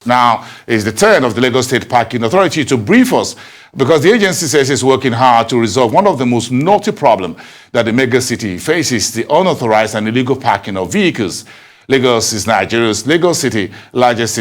Now, it's the turn of the Lagos State Parking Authority to brief us because the agency says it's working hard to resolve one of the most knotty problems that the mega city faces, the unauthorized and illegal parking of vehicles. Lagos is Nigeria's largest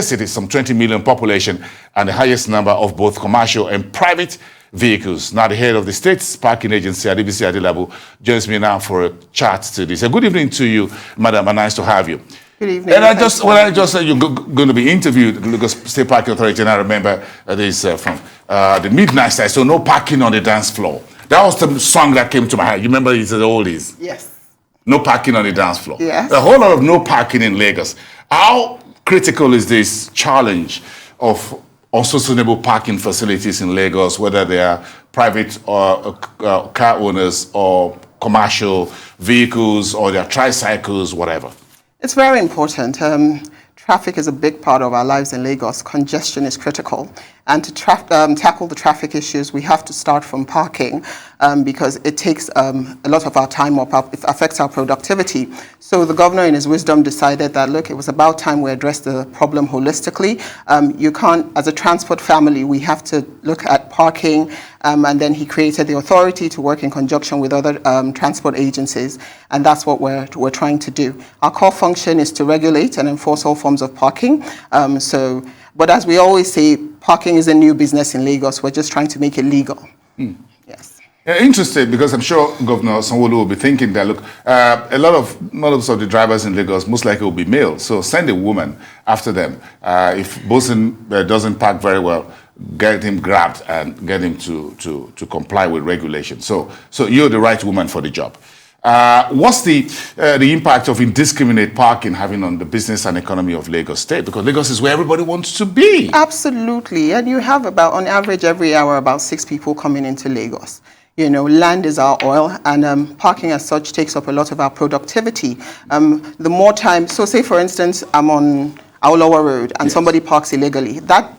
city, some 20 million population, and the highest number of both commercial and private vehicles. Now, the head of the state's parking agency, Adibisi Adelabu, joins me now for a chat to this. Good evening to you, madam, and nice to have you. Good evening. And I just said you're going to be interviewed at the Lagos State Parking Authority, and I remember this from the midnight side, so no parking on the dance floor. That was the song that came to my head. You remember it's the oldies? Yes. No parking on the dance floor. Yes. A whole lot of no parking in Lagos. How critical is this challenge of unsustainable parking facilities in Lagos, whether they are private or car owners or commercial vehicles or their tricycles, whatever? It's very important. Traffic is a big part of our lives in Lagos. Congestion is critical. And to tackle the traffic issues, we have to start from parking because it takes a lot of our time up. It affects our productivity. So the governor, in his wisdom, decided that, look, it was about time we addressed the problem holistically. You can't, as a transport family, we have to look at parking. And then he created the authority to work in conjunction with other transport agencies. And that's what we're trying to do. Our core function is to regulate and enforce all forms of parking. But as we always say, parking is a new business in Lagos. We're just trying to make it legal. Yes. Interesting, because I'm sure Governor Sanwo-Olu will be thinking that, look, a lot of the drivers in Lagos most likely will be male. So send a woman after them. If Bosun doesn't park very well, get him grabbed and get him to comply with regulations. So you're the right woman for the job. What's the impact of indiscriminate parking having on the business and economy of Lagos State? Because Lagos is where everybody wants to be. Absolutely. And you have about, on average, every hour, about 6 people coming into Lagos. You know, land is our oil, and parking as such takes up a lot of our productivity. The more time, so say for instance, I'm on Awolowo Road and somebody parks illegally. That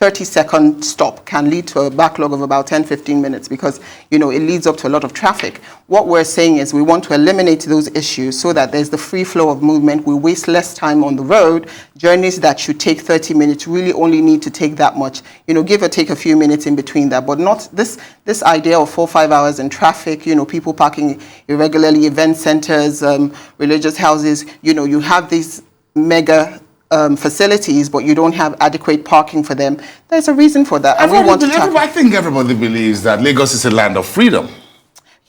30-second stop can lead to a backlog of about 10-15 minutes because, you know, it leads up to a lot of traffic. What we're saying is we want to eliminate those issues so that there's the free flow of movement. We waste less time on the road. Journeys that should take 30 minutes really only need to take that much, you know, give or take a few minutes in between that, but not this idea of 4 or 5 hours in traffic, you know, people parking irregularly, event centers, religious houses, you know, you have these mega facilities, but you don't have adequate parking for them. There's a reason for that. I think everybody believes that Lagos is a land of freedom.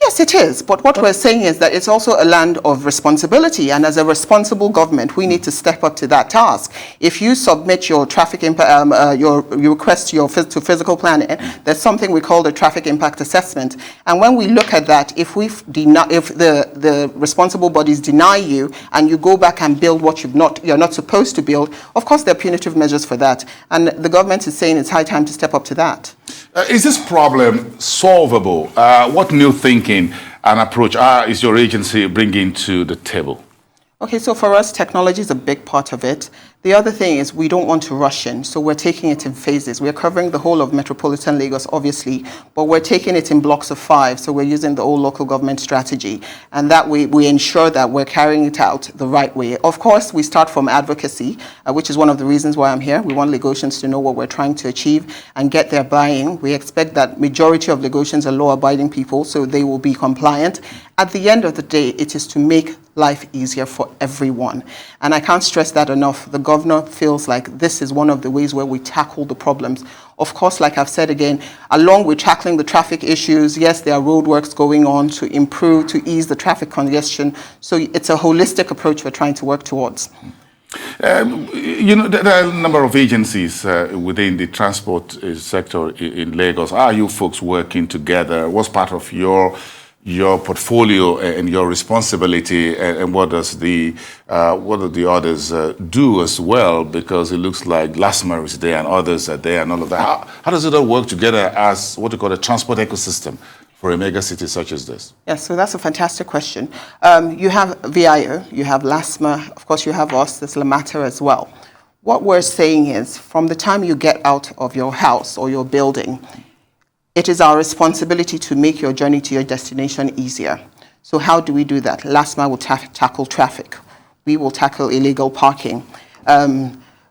Yes, it is. But what we're saying is that it's also a land of responsibility. And as a responsible government, we need to step up to that task. If you submit your traffic impact, your request to physical planning, there's something we call the traffic impact assessment. And when we look at that, if the responsible bodies deny you and you go back and build what you're not supposed to build, of course, there are punitive measures for that. And the government is saying it's high time to step up to that. Is this problem solvable? What new thinking and approach is your agency bringing to the table? Okay, so for us, technology is a big part of it. The other thing is we don't want to rush in, so we're taking it in phases. We're covering the whole of metropolitan Lagos, obviously, but we're taking it in blocks of 5, so we're using the old local government strategy, and that way we ensure that we're carrying it out the right way. Of course, we start from advocacy, which is one of the reasons why I'm here. We want Lagosians to know what we're trying to achieve and get their buy-in. We expect that majority of Lagosians are law-abiding people, so they will be compliant. At the end of the day, it is to make life easier for everyone. And I can't stress that enough. The governor feels like this is one of the ways where we tackle the problems. Of course, like I've said again, along with tackling the traffic issues, yes, there are roadworks going on to improve, to ease the traffic congestion. So it's a holistic approach we're trying to work towards. You know, there are a number of agencies within the transport sector in Lagos. Are you folks working together? What's part of your portfolio and your responsibility, and what do the others do as well? Because it looks like LASMA is there and others are there and all of that. How does it all work together as what you call a transport ecosystem for a mega city such as this? Yes, so that's a fantastic question. You have VIO, you have LASMA, of course you have us, there's LAMATA as well. What we're saying is from the time you get out of your house or your building, it is our responsibility to make your journey to your destination easier. So how do we do that? LASMA will tackle traffic. We will tackle illegal parking.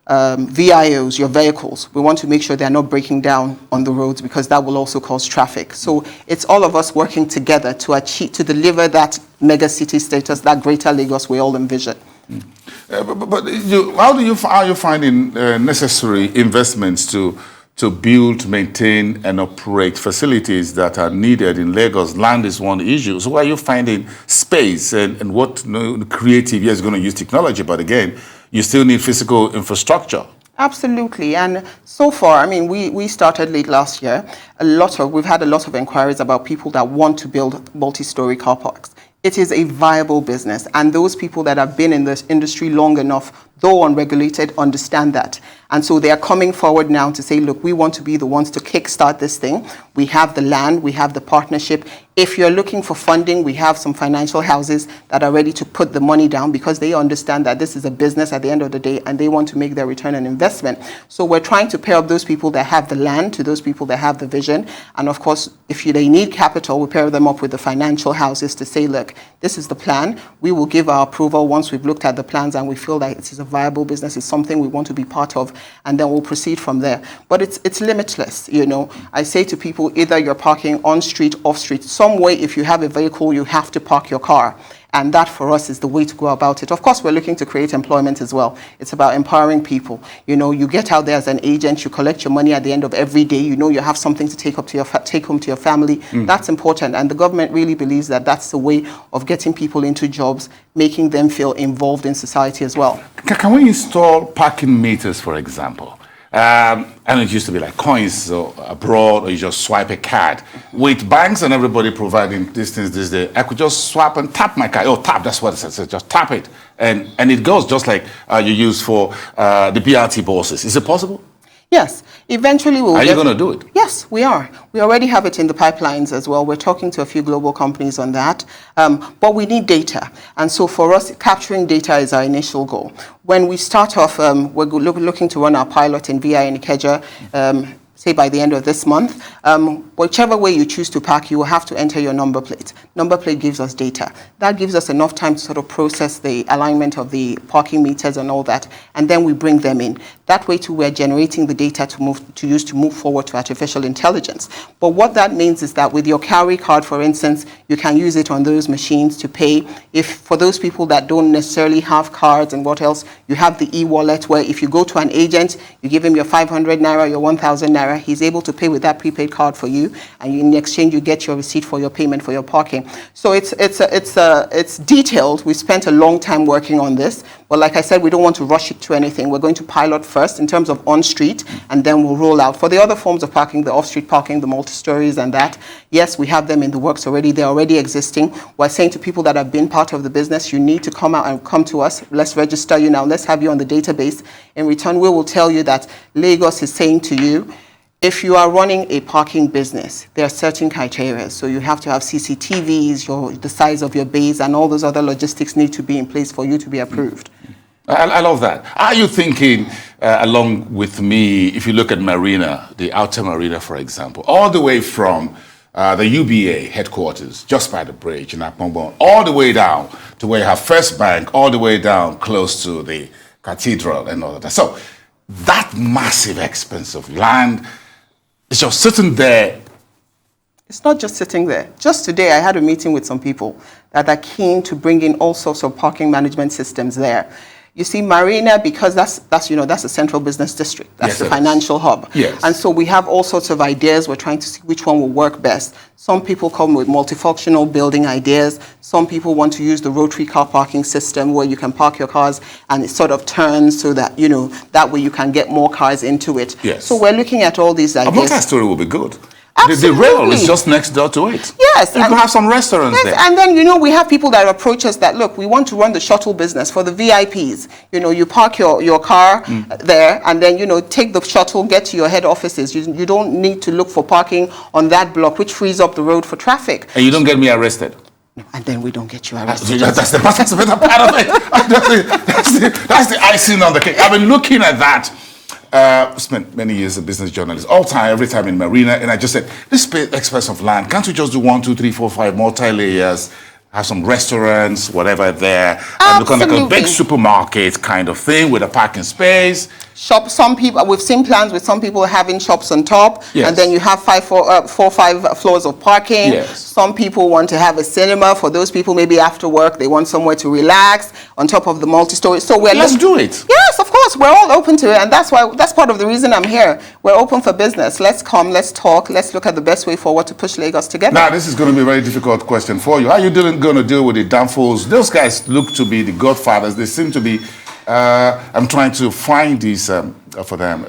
VIOs, your vehicles, we want to make sure they're not breaking down on the roads because that will also cause traffic. So it's all of us working together to achieve, to deliver that mega city status, that greater Lagos we all envision. How are you finding necessary investments to build, maintain, and operate facilities that are needed in Lagos? Land is one issue. So where are you finding space and what creative? Yes, going to use technology, but again, you still need physical infrastructure. Absolutely, and so far, I mean, we started late last year. We've had a lot of inquiries about people that want to build multi-story car parks. It is a viable business, and those people that have been in this industry long enough, though unregulated, understand that. And so they are coming forward now to say, look, we want to be the ones to kickstart this thing. We have the land, we have the partnership. If you're looking for funding, we have some financial houses that are ready to put the money down because they understand that this is a business at the end of the day and they want to make their return on investment. So we're trying to pair up those people that have the land to those people that have the vision. And of course, if they need capital, we pair them up with the financial houses to say, look, this is the plan. We will give our approval once we've looked at the plans and we feel that it is a viable business, it's something we want to be part of, and then we'll proceed from there. But it's limitless, you know. I say to people, either you're parking on street, off street, some way if you have a vehicle, you have to park your car. And that for us is the way to go about it. Of course, we're looking to create employment as well. It's about empowering people. You know, you get out there as an agent, you collect your money at the end of every day. You know, you have something to take home to your family. That's important. And the government really believes that that's the way of getting people into jobs, making them feel involved in society as well. Can we install parking meters, for example? And it used to be like coins abroad, or you just swipe a card. With banks and everybody providing these things these days, I could just swipe and tap my card. Oh, tap, that's what it says. So just tap it. And it goes just like you use for the BRT buses. Is it possible? Yes, eventually we'll. Are you going to do it? Yes, we are. We already have it in the pipelines as well. We're talking to a few global companies on that, but we need data. And so for us, capturing data is our initial goal. When we start off, we're looking to run our pilot in VI in Ikeja, say by the end of this month. Whichever way you choose to park, you will have to enter your number plate. Number plate gives us data. That gives us enough time to sort of process the alignment of the parking meters and all that, and then we bring them in. That way too, we're generating the data to use to move forward to artificial intelligence. But what that means is that with your carry card, for instance, you can use it on those machines to pay. If for those people that don't necessarily have cards and what else, you have the e-wallet where if you go to an agent, you give him your 500 naira, your 1,000 naira, he's able to pay with that prepaid card for you, and in exchange you get your receipt for your payment for your parking. So it's detailed. We spent a long time working on this, but like I said, we don't want to rush it to anything. We're going to pilot first in terms of on-street, and then we'll roll out. For the other forms of parking, the off-street parking, the multi-stories and that, yes, we have them in the works already. They're already existing. We're saying to people that have been part of the business, you need to come out and come to us. Let's register you now. Let's have you on the database. In return, we will tell you that Lagos is saying to you, if you are running a parking business, there are certain criteria. So you have to have CCTVs, the size of your bays, and all those other logistics need to be in place for you to be approved. I love that. Are you thinking, along with me, if you look at Marina, the outer Marina, for example, all the way from the UBA headquarters, just by the bridge in Akpongbo, all the way down to where you have First Bank, all the way down close to the cathedral and all of that. So that massive expanse of land, it's just sitting there. It's not just sitting there. Just today, I had a meeting with some people that are keen to bring in all sorts of parking management systems there. You see, Marina, because that's a central business district. That's the financial hub. Yes. And so we have all sorts of ideas. We're trying to see which one will work best. Some people come with multifunctional building ideas. Some people want to use the rotary car parking system where you can park your cars and it sort of turns so that, that way you can get more cars into it. Yes. So we're looking at all these ideas. A multi-story will be good. Absolutely. The rail is just next door to it. Yes. You can have some restaurants there. And then, we have people that approach us that, look, we want to run the shuttle business for the VIPs. You park your car there and then, take the shuttle, get to your head offices. You don't need to look for parking on that block, which frees up the road for traffic. And you don't get me arrested. And then we don't get you arrested. That's the better part of it. That's the icing on the cake. I've been looking at that. Spent many years as a business journalist, every time in Marina, and I just said, this expanse of land, can't we just do 1, 2, 3, 4, 5 multi-layers, have some restaurants, whatever there, and look like a big supermarket kind of thing with a parking space? Some people, we've seen plans with some people having shops on top, yes. and then you have 5 floors of parking. Yes. Some people want to have a cinema. For those people, maybe after work, they want somewhere to relax on top of the multi-story. So let's do it. Yes, of course, we're all open to it, and that's part of the reason I'm here. We're open for business. Let's come, let's talk, let's look at the best way forward to push Lagos together. Now, this is going to be a very difficult question for you. How are you going to deal with the downfalls? Those guys look to be the godfathers. They seem to be. I'm trying to find these for them.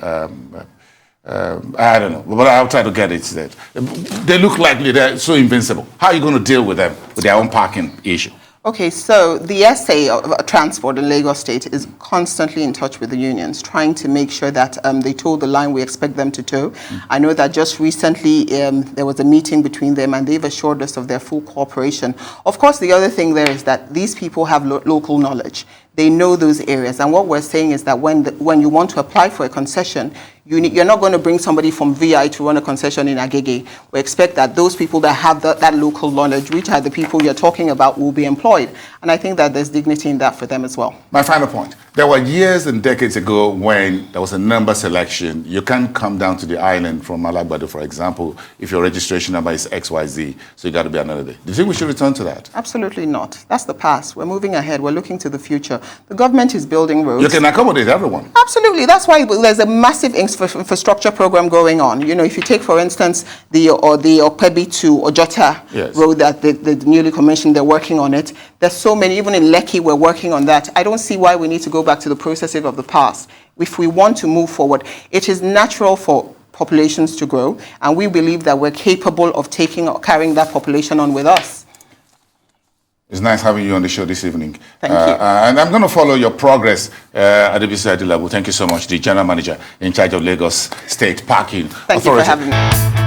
I don't know, but I'll try to get it. They look like they're so invincible. How are you going to deal with them with their own parking issue? Okay, so the SA of Transport in Lagos State is constantly in touch with the unions, trying to make sure that they toe the line we expect them to toe. I know that just recently there was a meeting between them, and they've assured us of their full cooperation. Of course, the other thing there is that these people have local knowledge. They know those areas, and what we're saying is that when you want to apply for a concession, you're not going to bring somebody from VI to run a concession in Agege. We expect that those people that have that local knowledge, which are the people you're talking about, will be employed. And I think that there's dignity in that for them as well. My final point. There were years and decades ago when there was a number selection. You can't come down to the island from Malagbado, for example, if your registration number is XYZ, so you got to be another day. Do you think we should return to that? Absolutely not. That's the past. We're moving ahead. We're looking to the future. The government is building roads. You can accommodate everyone. Absolutely. That's why there's a massive infrastructure program going on. You know, if you take, for instance, the Okpebi to Ojota yes. road that the newly commissioned, they're working on it. There's so many, even in Lekki, we're working on that. I don't see why we need to go back to the processes of the past. If we want to move forward, it is natural for populations to grow, and we believe that we're capable of carrying that population on with us. It's nice having you on the show this evening. Thank you. And I'm going to follow your progress at the BCID level. Thank you so much, the General Manager in charge of Lagos State Parking Authority. Thank you for having me.